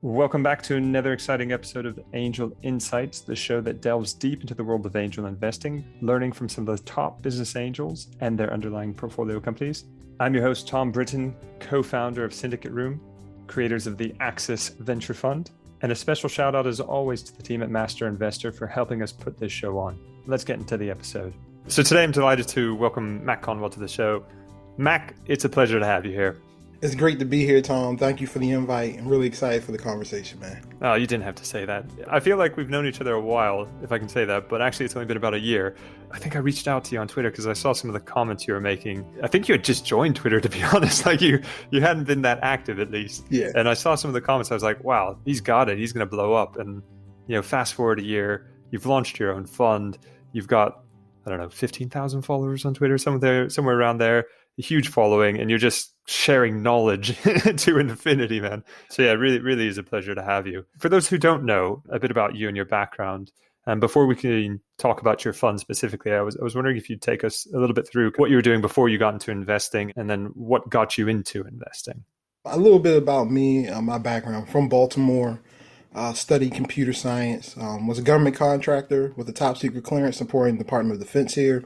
Welcome back to another exciting episode of Angel Insights, the show that delves deep into the world of angel investing, learning from some of the top business angels and their underlying portfolio companies. I'm your host, Tom Britton, co-founder of SyndicateRoom, creators of the Axis Venture Fund, and a special shout out as always to the team at Master Investor for helping us put this show on. Let's get into the episode. So today I'm delighted to welcome Mac Conwell to the show. Mac, it's a pleasure to have you here. It's great to be here, Tom. Thank you for the invite. I'm really excited for the conversation, man. Oh, you didn't have to say that. I feel like we've known each other a while, if I can say that, but actually it's only been about a year. I think I reached out to you on Twitter because I saw some of the comments you were making. I think you had just joined Twitter, to be honest. Like you hadn't been that active, at least. Yeah. And I saw some of the comments. I was like, wow, he's got it. He's going to blow up. And, fast forward a year, you've launched your own fund. You've got, 15,000 followers on Twitter, somewhere around there. A huge following, and you're just sharing knowledge to infinity, man. So yeah, really, really is a pleasure to have you. For those who don't know a bit about you and your background, and before we can talk about your fund specifically, I was wondering if you'd take us a little bit through what you were doing before you got into investing, and then what got you into investing. A little bit about me, my background. From Baltimore, studied computer science, was a government contractor with a top secret clearance supporting the Department of Defense here.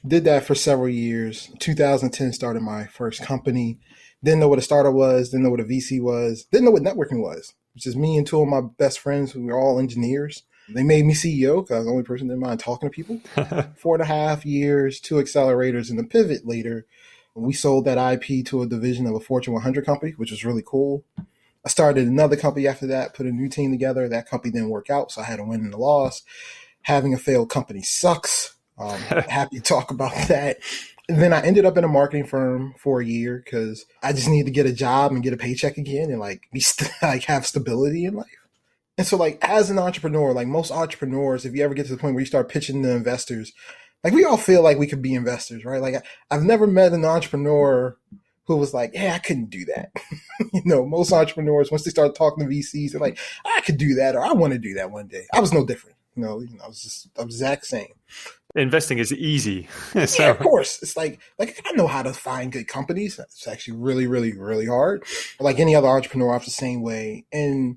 Did that for several years. 2010 started my first company. Didn't know what a startup was, didn't know what a VC was, didn't know what networking was, which is me and two of my best friends who were all engineers. They made me CEO because I was the only person that didn't mind talking to people. 4.5 years, 2 accelerators, and a pivot later. We sold that IP to a division of a Fortune 100 company, which was really cool. I started another company after that, put a new team together. That company didn't work out, so I had a win and a loss. Having a failed company sucks. Happy to talk about that. And then I ended up in a marketing firm for a year because I just needed to get a job and get a paycheck again and have stability in life. And so as an entrepreneur, like most entrepreneurs, if you ever get to the point where you start pitching to investors, we all feel like we could be investors, right? I've never met an entrepreneur who was like, yeah, I couldn't do that. Most entrepreneurs, once they start talking to VCs, they're like, I could do that, or I want to do that one day. I was no different. I was the exact same. Investing is easy. So. Yeah, of course. It's like I know how to find good companies. It's actually really, really, really hard. Like any other entrepreneur, I was the same way. And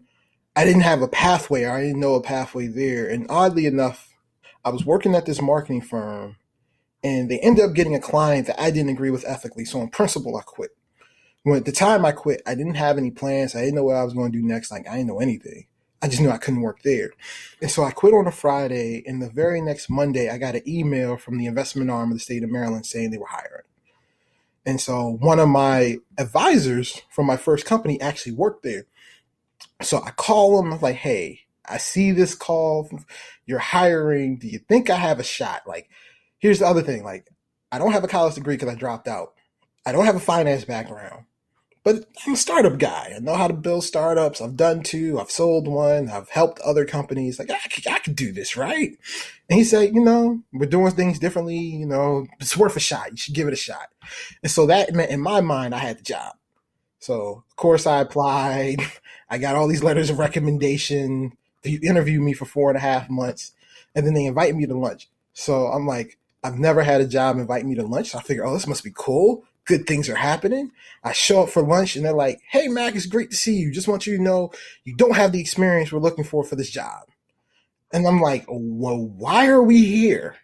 I didn't have a pathway. I didn't know a pathway there. And oddly enough, I was working at this marketing firm, and they ended up getting a client that I didn't agree with ethically. So in principle, I quit. When at the time I quit, I didn't have any plans. I didn't know what I was going to do next. I didn't know anything. I just knew I couldn't work there. And so I quit on a Friday, and the very next Monday, I got an email from the investment arm of the state of Maryland saying they were hiring. And so one of my advisors from my first company actually worked there. So I call him. I'm like, hey, I see this call. You're hiring. Do you think I have a shot? Here's the other thing. I don't have a college degree because I dropped out. I don't have a finance background. But I'm a startup guy. I know how to build startups. I've done 2. I've sold 1. I've helped other companies. I could do this, right? And he said, we're doing things differently. It's worth a shot. You should give it a shot. And so that meant in my mind, I had the job. So, of course, I applied. I got all these letters of recommendation. They interviewed me for 4.5 months. And then they invite me to lunch. So I'm like, I've never had a job invite me to lunch. So I figure, this must be cool. Good things are happening. I show up for lunch and they're like, hey, Mac, it's great to see you. Just want you to know you don't have the experience we're looking for this job. And I'm like, well, why are we here?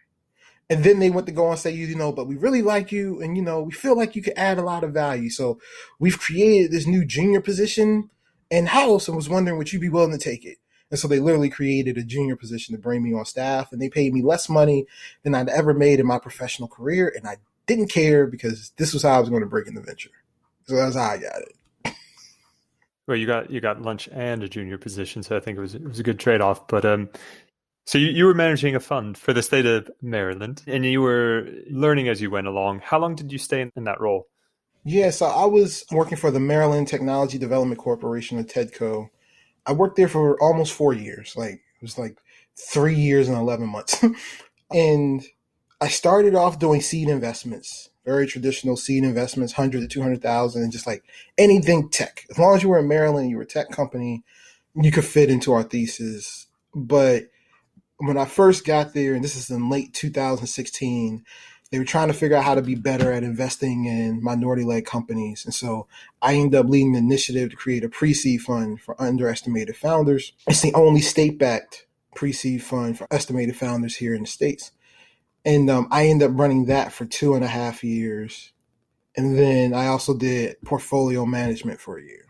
And then they went to go and say, but we really like you. And, we feel like you could add a lot of value. So we've created this new junior position in-house and was wondering, would you be willing to take it? And so they literally created a junior position to bring me on staff. And they paid me less money than I'd ever made in my professional career. And I didn't care because this was how I was going to break in the venture. So that's how I got it. Well, you got lunch and a junior position, so I think it was a good trade-off. But so you were managing a fund for the state of Maryland, and you were learning as you went along. How long did you stay in that role? Yeah, so I was working for the Maryland Technology Development Corporation, or TEDCO. I worked there for almost 4 years. It was 3 years and 11 months. And I started off doing seed investments, very traditional seed investments, 100 to 200,000, and just anything tech. As long as you were in Maryland, you were a tech company, you could fit into our thesis. But when I first got there, and this is in late 2016, They were trying to figure out how to be better at investing in minority-led companies. And so I ended up leading the initiative to create a pre-seed fund for underestimated founders. It's the only state-backed pre-seed fund for estimated founders here in the States. And I ended up running that for 2.5 years. And then I also did portfolio management for a year.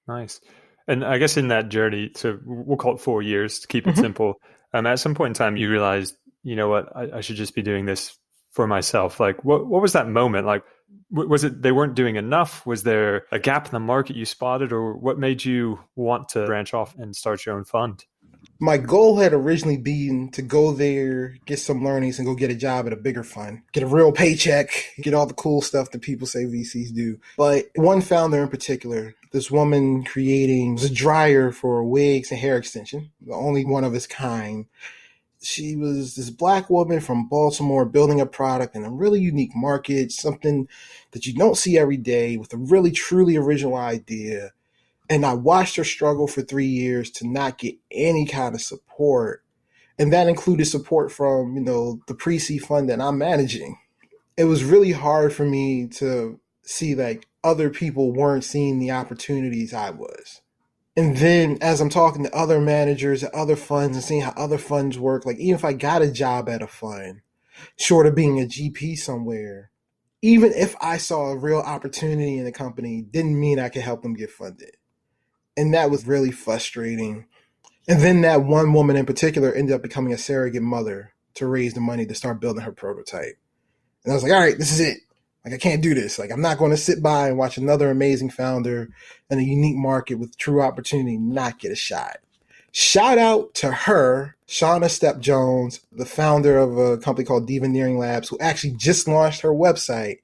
Nice. And I guess in that journey, so we'll call it 4 years to keep it Mm-hmm. simple. At some point in time, you realized, you know what, I should just be doing this for myself. Like, what was that moment? Like, was it they weren't doing enough? Was there a gap in the market you spotted, or what made you want to branch off and start your own fund? My goal had originally been to go there, get some learnings, and go get a job at a bigger fund, get a real paycheck, get all the cool stuff that people say VCs do. But one founder in particular, this woman creating a dryer for wigs and hair extension, the only one of its kind. She was this Black woman from Baltimore building a product in a really unique market, something that you don't see every day, with a really truly original idea. And I watched her struggle for 3 years to not get any kind of support. And that included support from, the pre-seed fund that I'm managing. It was really hard for me to see like other people weren't seeing the opportunities I was. And then as I'm talking to other managers at other funds and seeing how other funds work, like even if I got a job at a fund, short of being a GP somewhere, even if I saw a real opportunity in the company, didn't mean I could help them get funded. And that was really frustrating. And then that one woman in particular ended up becoming a surrogate mother to raise the money to start building her prototype. And I was like, all right, this is it. Like, I can't do this. Like, I'm not going to sit by and watch another amazing founder in a unique market with true opportunity not get a shot. Shout out to her, Shauna Stepp Jones, the founder of a company called Divaneering Labs, who actually just launched her website,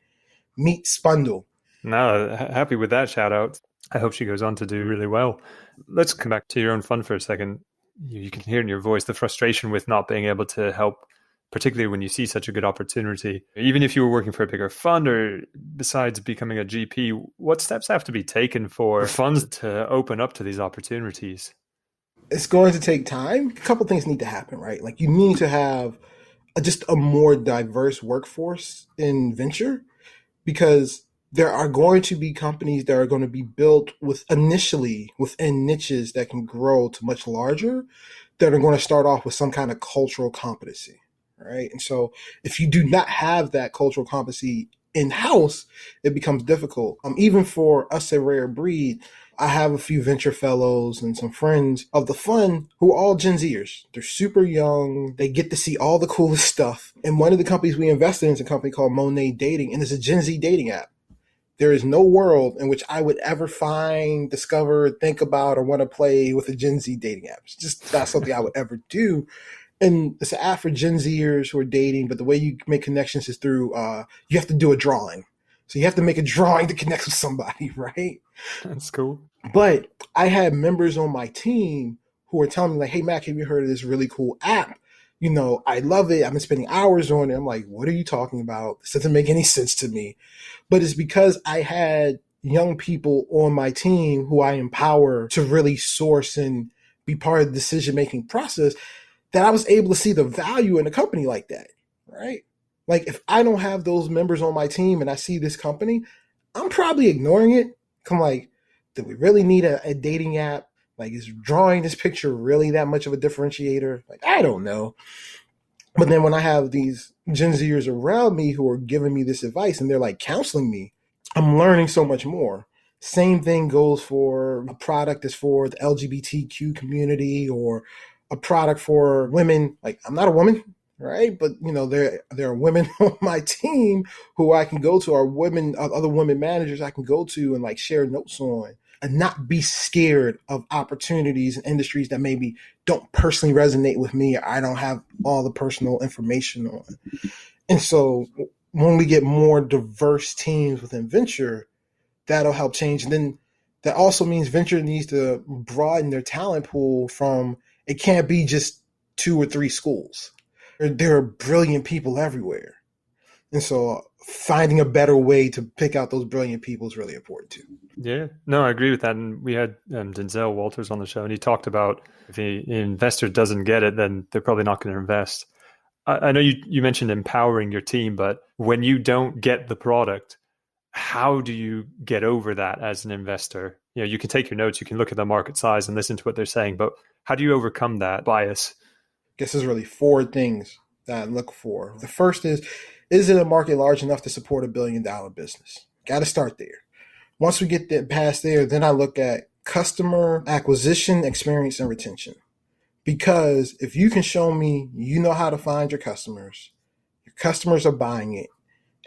Meet Spundle. No, happy with that shout out. I hope she goes on to do really well. Let's come back to your own fund for a second. You can hear in your voice the frustration with not being able to help, particularly when you see such a good opportunity. Even if you were working for a bigger fund or besides becoming a GP, what steps have to be taken for funds to open up to these opportunities? It's going to take time. A couple things need to happen, right? Like, you need to have just a more diverse workforce in venture, because there are going to be companies that are going to be built with initially within niches that can grow to much larger, that are going to start off with some kind of cultural competency, right? And so if you do not have that cultural competency in-house, it becomes difficult. Even for us at Rare Breed, I have a few venture fellows and some friends of the fund who are all Gen Zers. They're super young. They get to see all the coolest stuff. And one of the companies we invested in is a company called Monet Dating, and it's a Gen Z dating app. There is no world in which I would ever find, discover, think about, or want to play with a Gen Z dating app. It's just not something I would ever do. And it's an app for Gen Zers who are dating, but the way you make connections is through, you have to do a drawing. So you have to make a drawing to connect with somebody, right? That's cool. But I had members on my team who were telling me like, hey, Mac, have you heard of this really cool app? I love it. I've been spending hours on it. I'm like, what are you talking about? This doesn't make any sense to me. But it's because I had young people on my team who I empower to really source and be part of the decision-making process, that I was able to see the value in a company like that, right? Like, if I don't have those members on my team and I see this company, I'm probably ignoring it. I'm like, do we really need a dating app? Like, is drawing this picture really that much of a differentiator? Like, I don't know. But then when I have these Gen Zers around me who are giving me this advice and they're like counseling me, I'm learning so much more. Same thing goes for a product that's for the LGBTQ community, or a product for women. Like, I'm not a woman, right? But there are women on my team who I can go to, or women, other women managers I can go to and like share notes on, and not be scared of opportunities and industries that maybe don't personally resonate with me, or I don't have all the personal information on. And so when we get more diverse teams within venture, that'll help change. And then that also means venture needs to broaden their talent pool from, it can't be just 2 or 3 schools. There are brilliant people everywhere. And so finding a better way to pick out those brilliant people is really important too. Yeah, no, I agree with that. And we had Denzel Walters on the show, and he talked about if the investor doesn't get it, then they're probably not going to invest. I know you mentioned empowering your team, but when you don't get the product, how do you get over that as an investor? You can take your notes, you can look at the market size and listen to what they're saying, but how do you overcome that bias? I guess there's really four things that I look for. The first is it a market large enough to support $1 billion business? Got to start there. Once we get that past there, then I look at customer acquisition, experience, and retention. Because if you can show me you know how to find your customers are buying it,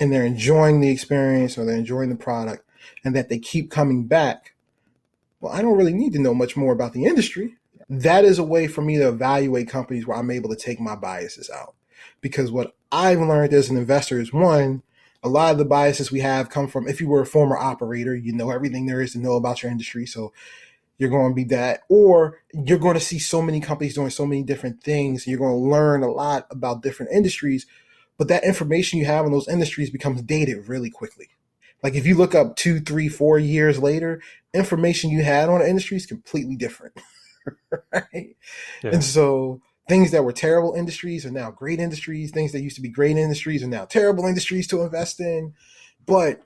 and they're enjoying the experience or they're enjoying the product, and that they keep coming back, well, I don't really need to know much more about the industry. That is a way for me to evaluate companies where I'm able to take my biases out. Because what I've learned as an investor is, one, a lot of the biases we have come from, if you were a former operator, you know everything there is to know about your industry. So you're going to be that, or you're going to see so many companies doing so many different things. You're going to learn a lot about different industries, but that information you have in those industries becomes dated really quickly. Like if you look up 2, 3, 4 years later, information you had on the industry is completely different. Right? Yeah. And so things that were terrible industries are now great industries. Things that used to be great industries are now terrible industries to invest in. But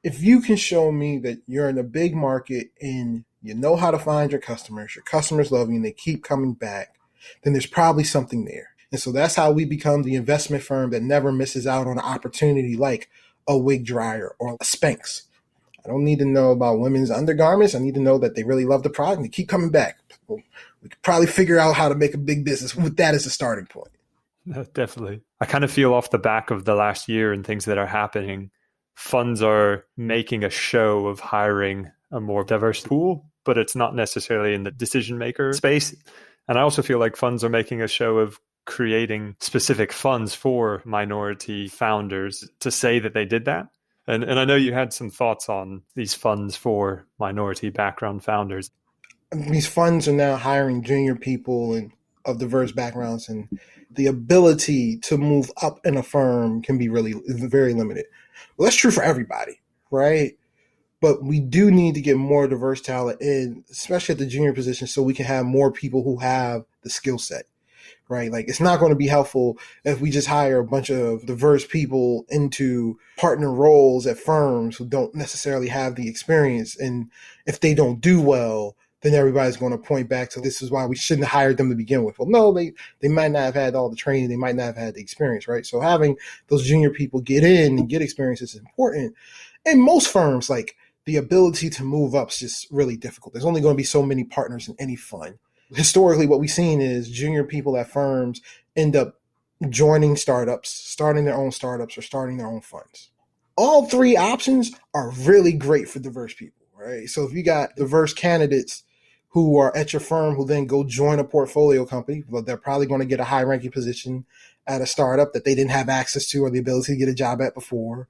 if you can show me that you're in a big market and you know how to find your customers love you and they keep coming back, then there's probably something there. And so that's how we become the investment firm that never misses out on an opportunity like a wig dryer or a Spanx. I don't need to know about women's undergarments. I need to know that they really love the product and they keep coming back. We could probably figure out how to make a big business with that as a starting point. Definitely. I kind of feel off the back of the last year and things that are happening, funds are making a show of hiring a more diverse pool, but it's not necessarily in the decision maker space. And I also feel like funds are making a show of creating specific funds for minority founders to say that they did that. And I know you had some thoughts on these funds for minority background founders. These funds are now hiring junior people and of diverse backgrounds, and the ability to move up in a firm can be really very limited. Well, that's true for everybody, right? But we do need to get more diverse talent in, especially at the junior position, so we can have more people who have the skill set, right? Like it's not going to be helpful if we just hire a bunch of diverse people into partner roles at firms who don't necessarily have the experience. And if they don't do well, then everybody's going to point back to this is why we shouldn't have hired them to begin with. Well, no, they might not have had all the training. They might not have had the experience, right? So having those junior people get in and get experience is important. And most firms, like the ability to move up is just really difficult. There's only going to be so many partners in any fund. Historically, what we've seen is junior people at firms end up joining startups, starting their own startups, or starting their own funds. All three options are really great for diverse people, right? So if you got diverse candidates who are at your firm who then go join a portfolio company, well, they're probably going to get a high-ranking position at a startup that they didn't have access to or the ability to get a job at before.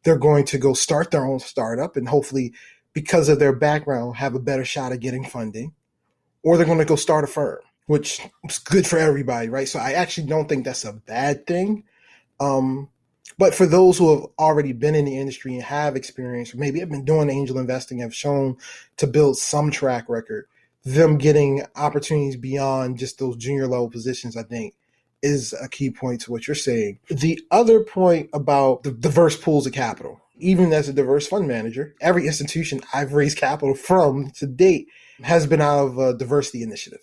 They're going to go start their own startup and hopefully, because of their background, have a better shot at getting funding. Or they're going to go start a firm, which is good for everybody, right? So I actually don't think that's a bad thing. But for those who have already been in the industry and have experience, or maybe have been doing angel investing, have shown to build some track record, them getting opportunities beyond just those junior level positions, I think, is a key point to what you're saying. The other point about the diverse pools of capital, even as a diverse fund manager, every institution I've raised capital from to date has been out of a diversity initiative.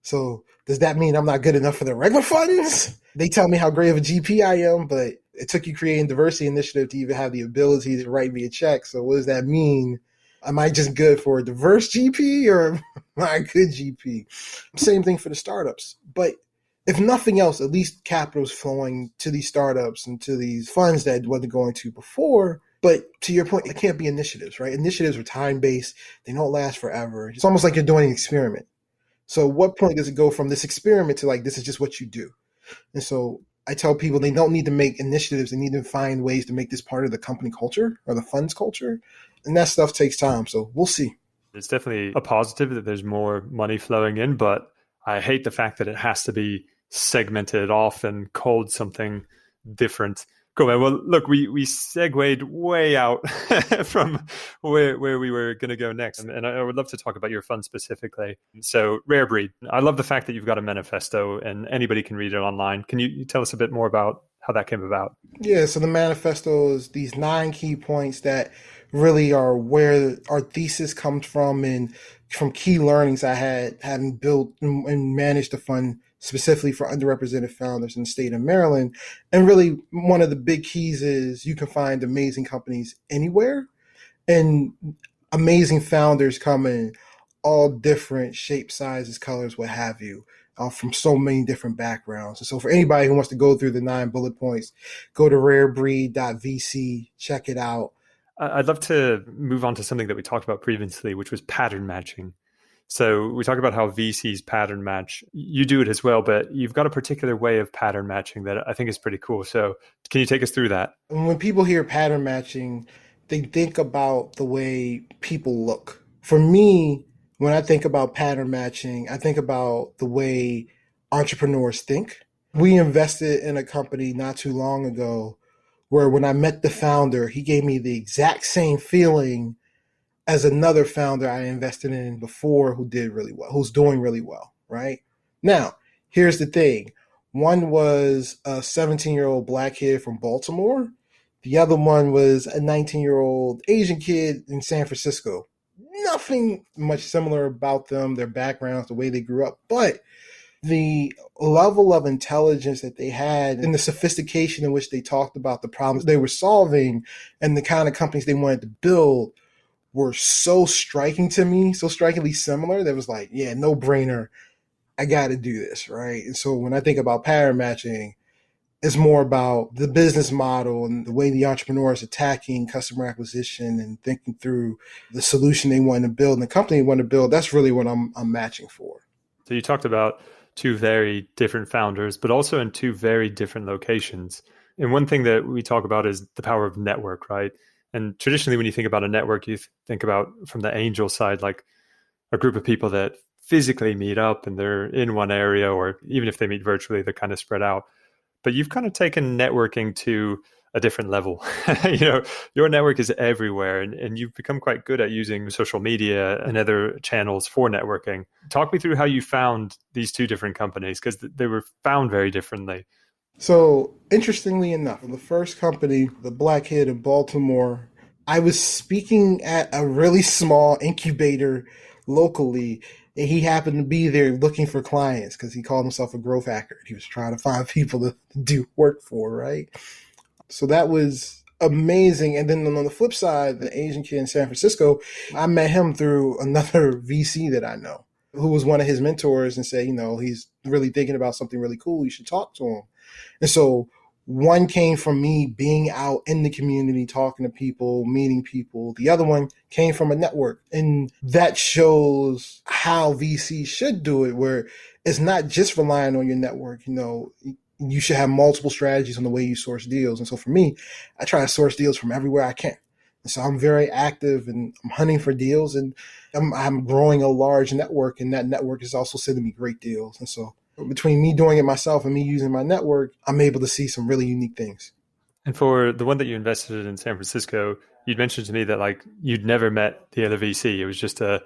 So does that mean I'm not good enough for the regular funds? They tell me how great of a GP I am, but it took you creating diversity initiative to even have the ability to write me a check. So what does that mean? Am I just good for a diverse GP or am I a good GP? Same thing for the startups. But if nothing else, at least capital is flowing to these startups and to these funds that it wasn't going to before. But to your point, it can't be initiatives, right? Initiatives are time-based. They don't last forever. It's almost like you're doing an experiment. So at what point does it go from this experiment to like, this is just what you do? And so I tell people they don't need to make initiatives. They need to find ways to make this part of the company culture or the funds culture. And that stuff takes time. So we'll see. It's definitely a positive that there's more money flowing in, but I hate the fact that it has to be segmented off and called something different. Cool, man. Well, look, we segued way out from where we were going to go next. And I would love to talk about your fund specifically. So, Rare Breed. I love the fact that you've got a manifesto and anybody can read it online. Can you tell us a bit more about how that came about? Yeah, so the manifesto is these 9 key points that really are where our thesis comes from and from key learnings I had having built and managed a fund specifically for underrepresented founders in the state of Maryland. And really, one of the big keys is you can find amazing companies anywhere, and amazing founders come in all different shapes, sizes, colors, what have you, from so many different backgrounds. And so for anybody who wants to go through the 9 bullet points, go to rarebreed.vc, check it out. I'd love to move on to something that we talked about previously, which was pattern matching. So we talked about how VCs pattern match. You do it as well, but you've got a particular way of pattern matching that I think is pretty cool. So can you take us through that? When people hear pattern matching, they think about the way people look. For me, when I think about pattern matching, I think about the way entrepreneurs think. We invested in a company not too long ago where when I met the founder, he gave me the exact same feeling as another founder I invested in before who did really well, who's doing really well, right? Now, here's the thing. One was a 17-year-old black kid from Baltimore. The other one was a 19-year-old Asian kid in San Francisco. Nothing much similar about them, their backgrounds, the way they grew up, but the level of intelligence that they had and the sophistication in which they talked about the problems they were solving and the kind of companies they wanted to build were so striking to me, so strikingly similar, that was like, yeah, no brainer. I got to do this, right? And so when I think about pattern matching, it's more about the business model and the way the entrepreneur is attacking customer acquisition and thinking through the solution they want to build and the company they want to build. That's really what I'm matching for. So you talked about two very different founders, but also in two very different locations. And one thing that we talk about is the power of network, right? And traditionally, when you think about a network, you think about from the angel side, like a group of people that physically meet up and they're in one area, or even if they meet virtually, they're kind of spread out. But you've kind of taken networking to a different level. Your network is everywhere, and you've become quite good at using social media and other channels for networking. Talk me through how you found these two different companies, because they were found very differently. So interestingly enough, the first company, the black kid in Baltimore, I was speaking at a really small incubator locally, and he happened to be there looking for clients because he called himself a growth hacker. He was trying to find people to do work for, right? So that was amazing. And then on the flip side, the Asian kid in San Francisco, I met him through another VC that I know who was one of his mentors and said, he's really thinking about something really cool. You should talk to him. And so one came from me being out in the community, talking to people, meeting people. The other one came from a network. And that shows how VC should do it, where it's not just relying on your network. You should have multiple strategies on the way you source deals. And so for me, I try to source deals from everywhere I can. And so I'm very active and I'm hunting for deals, and I'm growing a large network, and that network is also sending me great deals. And so between me doing it myself and me using my network, I'm able to see some really unique things. And for the one that you invested in San Francisco, you'd mentioned to me that you'd never met the other VC. It was just a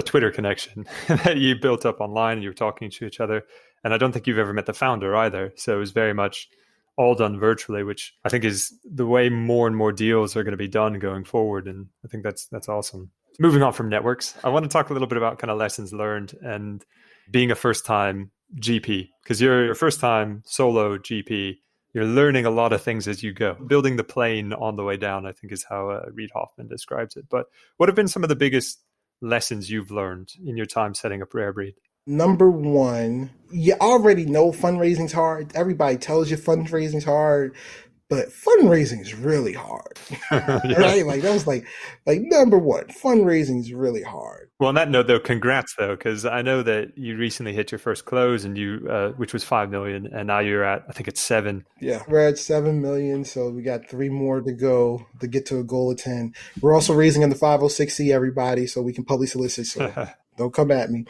Twitter connection that you built up online and you were talking to each other. And I don't think you've ever met the founder either. So it was very much all done virtually, which I think is the way more and more deals are going to be done going forward. And I think that's awesome. Moving on from networks, I want to talk a little bit about kind of lessons learned and being a first-time GP, because you're a first-time solo GP. You're learning a lot of things as you go. Building the plane on the way down, I think, is how Reid Hoffman describes it. But what have been some of the biggest lessons you've learned in your time setting up Rare Breed? Number one, you already know fundraising's hard. Everybody tells you fundraising's hard, but fundraising is really hard. Yeah. Right? That was like number one, fundraising is really hard. Well, on that note, though, congrats, though, because I know that you recently hit your first close, and which was 5 million, and now you're at, I think it's 7. Yeah, we're at 7 million, so we got 3 more to go to get to a goal of 10. We're also raising on the 506c, everybody, so we can publicly solicit. So don't come at me.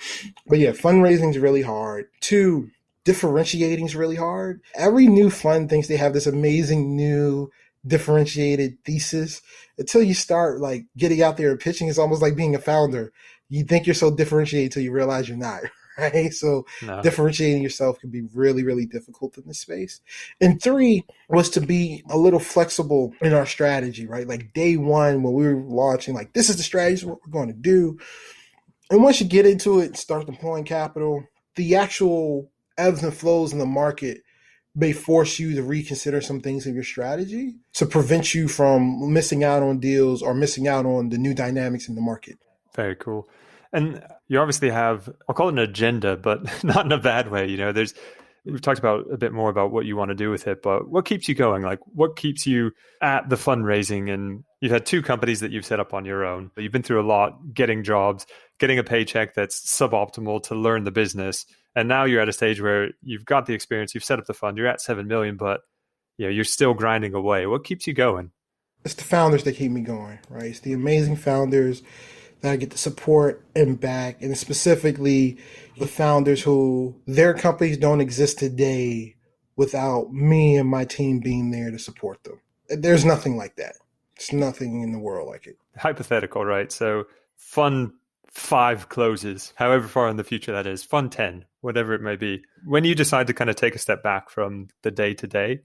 But yeah, fundraising is really hard. 2, differentiating is really hard. Every new fund thinks they have this amazing new differentiated thesis until you start like getting out there and pitching. It's almost like being a founder. You think you're so differentiated until you realize you're not, right? So No. differentiating yourself can be really, really difficult in this space. And three was to be a little flexible in our strategy, right? Like day one when we were launching, like this is the strategy, what we're going to do. And once you get into it and start deploying capital, the actual ebbs and flows in the market may force you to reconsider some things in your strategy to prevent you from missing out on deals or missing out on the new dynamics in the market. Very cool. And you obviously have, I'll call it an agenda, but not in a bad way. We've talked about a bit more about what you want to do with it, but what keeps you going? Like what keeps you at the fundraising? And you've had 2 companies that you've set up on your own. You've been through a lot, getting jobs, getting a paycheck that's suboptimal to learn the business. And now you're at a stage where you've got the experience, you've set up the fund, you're at 7 million, but you're still grinding away. What keeps you going? It's the founders that keep me going, right? It's the amazing founders that I get to support and back, and specifically the founders who their companies don't exist today without me and my team being there to support them. There's nothing like that. There's nothing in the world like it. Hypothetical, right? So fund 5 closes, however far in the future that is, fund 10, whatever it may be. When you decide to kind of take a step back from the day to day,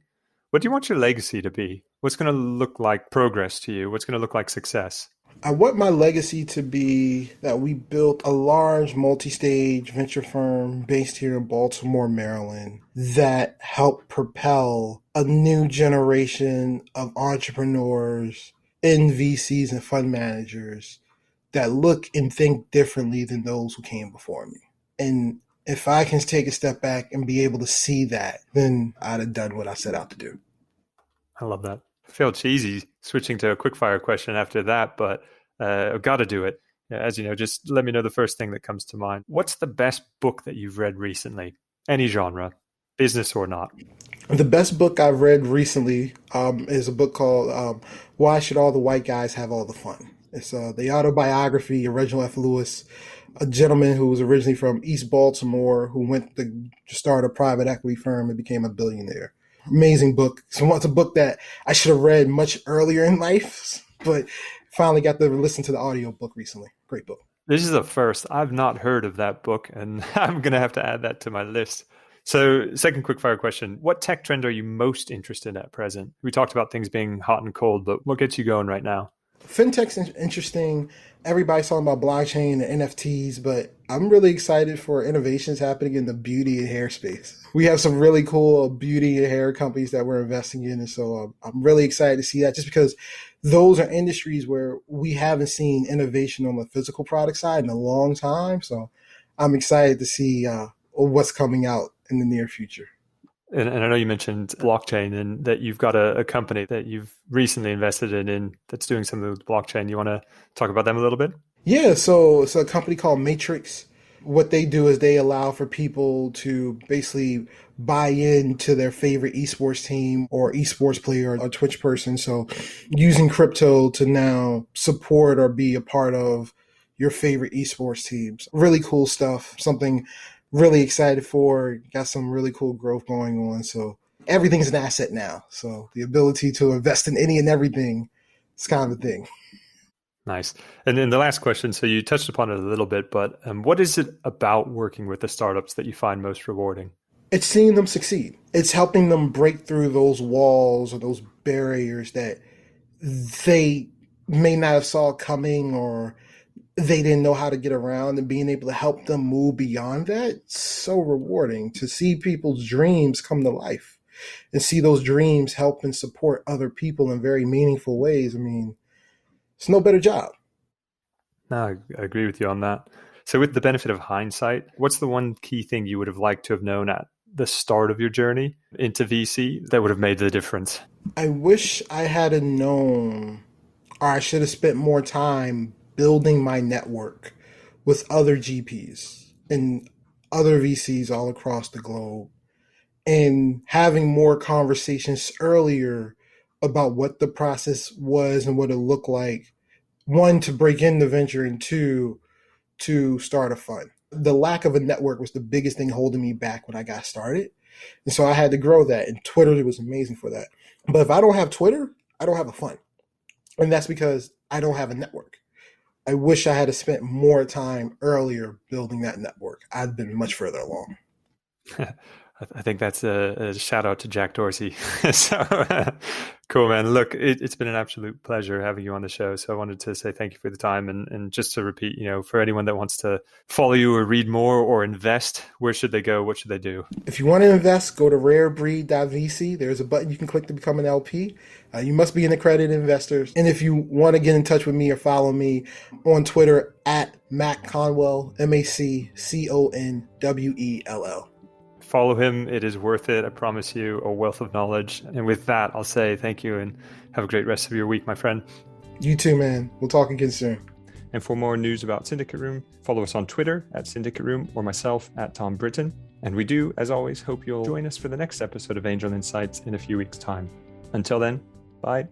what do you want your legacy to be? What's going to look like progress to you? What's going to look like success? I want my legacy to be that we built a large multi-stage venture firm based here in Baltimore, Maryland, that helped propel a new generation of entrepreneurs in VCs and fund managers that look and think differently than those who came before me. And if I can take a step back and be able to see that, then I'd have done what I set out to do. I love that. I feel cheesy switching to a quickfire question after that, but I've got to do it. As you know, just let me know the first thing that comes to mind. What's the best book that you've read recently? Any genre, business or not? The best book I've read recently is a book called Why Should All the White Guys Have All the Fun? It's the autobiography of Reginald F. Lewis, a gentleman who was originally from East Baltimore who went to start a private equity firm and became a billionaire. Amazing book. So it's a book that I should have read much earlier in life, but finally got to listen to the audio book recently. Great book. This is a first. I've not heard of that book, and I'm going to have to add that to my list. So second quickfire question. What tech trend are you most interested in at present? We talked about things being hot and cold, but what gets you going right now? Fintech's interesting. Everybody's talking about blockchain and NFTs, but I'm really excited for innovations happening in the beauty and hair space. We have some really cool beauty and hair companies that we're investing in. And so I'm really excited to see that just because those are industries where we haven't seen innovation on the physical product side in a long time. So I'm excited to see what's coming out in the near future. And I know you mentioned blockchain and that you've got a company that you've recently invested in that's doing something with blockchain. You want to talk about them a little bit? Yeah, so it's a company called Matrix. What they do is they allow for people to basically buy into their favorite esports team or esports player or Twitch person. So using crypto to now support or be a part of your favorite esports teams. Really cool stuff. Something really excited for. Got some really cool growth going on. So everything's an asset now. So the ability to invest in any and everything is kind of a thing. Nice. And then the last question, so you touched upon it a little bit, but what is it about working with the startups that you find most rewarding? It's seeing them succeed. It's helping them break through those walls or those barriers that they may not have saw coming or they didn't know how to get around, and being able to help them move beyond that. It's so rewarding to see people's dreams come to life and see those dreams help and support other people in very meaningful ways. I mean, it's no better job. No, I agree with you on that. So with the benefit of hindsight, what's the one key thing you would have liked to have known at the start of your journey into VC that would have made the difference? I wish I had known, or I should have spent more time building my network with other GPs and other VCs all across the globe and having more conversations earlier about what the process was and what it looked like. One, to break in the venture, and two, to start a fund. The lack of a network was the biggest thing holding me back when I got started. And so I had to grow that. And Twitter was amazing for that. But if I don't have Twitter, I don't have a fund. And that's because I don't have a network. I wish I had spent more time earlier building that network. I'd been much further along. I think that's a shout out to Jack Dorsey. So cool, man. Look, it's been an absolute pleasure having you on the show. So I wanted to say thank you for the time. And just to repeat, for anyone that wants to follow you or read more or invest, where should they go? What should they do? If you want to invest, go to rarebreed.vc. There's a button you can click to become an LP. You must be an accredited investor. And if you want to get in touch with me or follow me on Twitter at Mac Conwell, MacConwell. Follow him. It is worth it. I promise you, a wealth of knowledge. And with that, I'll say thank you and have a great rest of your week, my friend. You too, man. We'll talk again soon. And for more news about Syndicate Room, follow us on Twitter at Syndicate Room or myself at Tom Britton. And we do, as always, hope you'll join us for the next episode of Angel Insights in a few weeks' time. Until then, bye.